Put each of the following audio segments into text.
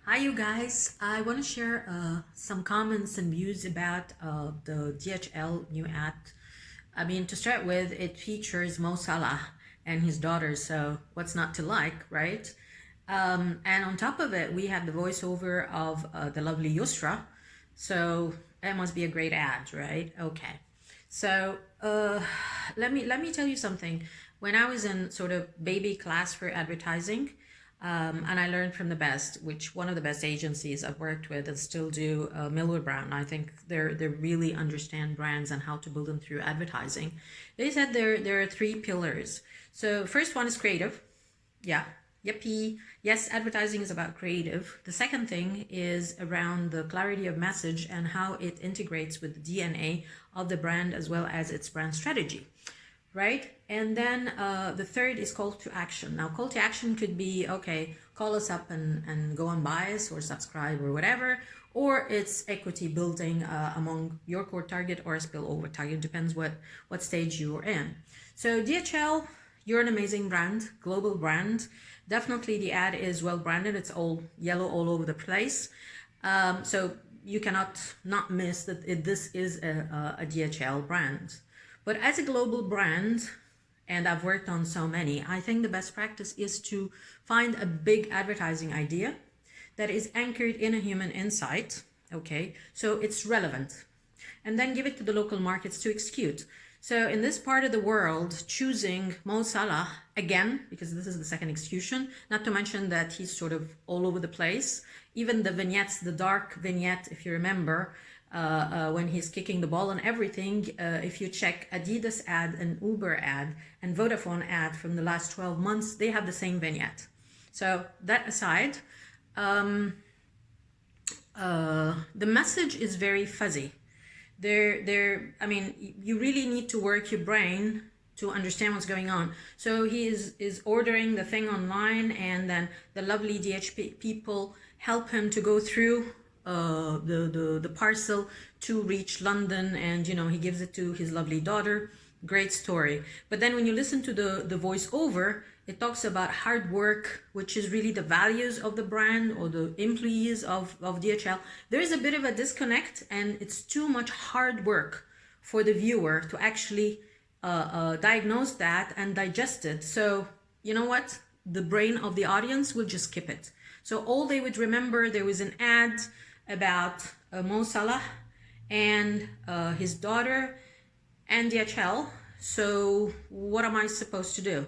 Hi you guys, I want to share some comments and views about the DHL new ad. To start with, it features Mo Salah and his daughter, so what's not to like, right? And on top of it, we have the voiceover of the lovely Yusra, so that must be a great ad, right? Okay, so let me tell you something. When I was in sort of baby class for advertising, and I learned from the best, which one of the best agencies I've worked with and still do, Millward Brown. I think they really understand brands and how to build them through advertising. They said there are three pillars. So first one is creative. Yeah. Yippee. Yes, advertising is about creative. The second thing is around the clarity of message and how it integrates with the DNA of the brand as well as its brand strategy, right? And then the third is call to action. Now, call to action could be, okay, call us up and go and buy us or subscribe or whatever, or it's equity building among your core target or a spillover target, depends what stage you're in. So DHL, you're an amazing brand, global brand. Definitely the ad is well branded. It's all yellow all over the place. So you cannot not miss that this is a DHL brand. But as a global brand, and I've worked on so many, I think the best practice is to find a big advertising idea that is anchored in a human insight, okay? So it's relevant. And then give it to the local markets to execute. So in this part of the world, choosing Mo Salah, again, because this is the second execution, not to mention that he's sort of all over the place. Even the vignettes, the dark vignette, if you remember, when he's kicking the ball and everything, if you check Adidas ad, an Uber ad, and Vodafone ad from the last 12 months, they have the same vignette. So that aside, the message is very fuzzy. You really need to work your brain to understand what's going on. So he is ordering the thing online, and then the lovely DHP people help him to go through the parcel to reach London, and he gives it to his lovely daughter. Great story. But then when you listen to the voiceover, it talks about hard work, which is really the values of the brand or the employees of DHL. There is a bit of a disconnect, and it's too much hard work for the viewer to actually diagnose that and digest it. So you know what? The brain of the audience will just skip it. So all they would remember, there was an ad about Mo Salah and his daughter and DHL. So what am I supposed to do?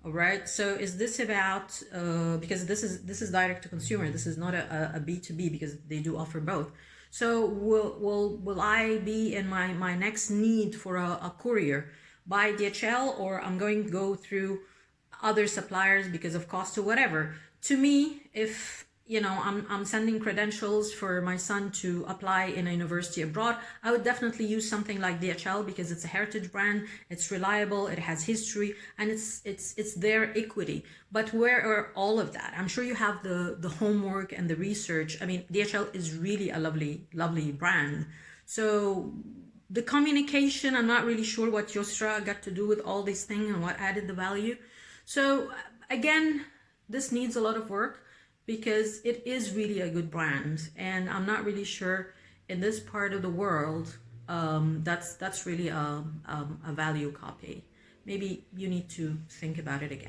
All right. So is this about because this is direct to consumer. This is not a B2B, because they do offer both. So will I be in my next need for a courier by DHL, or I'm going to go through other suppliers because of cost or whatever? To me, if I'm sending credentials for my son to apply in a university abroad, I would definitely use something like DHL, because it's a heritage brand, it's reliable, it has history, and it's their equity. But where are all of that? I'm sure you have the homework and the research. DHL is really a lovely brand. So the communication, I'm not really sure what Yusra got to do with all these things and what added the value. So again, this needs a lot of work, because it is really a good brand, and I'm not really sure in this part of the world that's really a value copy. Maybe you need to think about it again.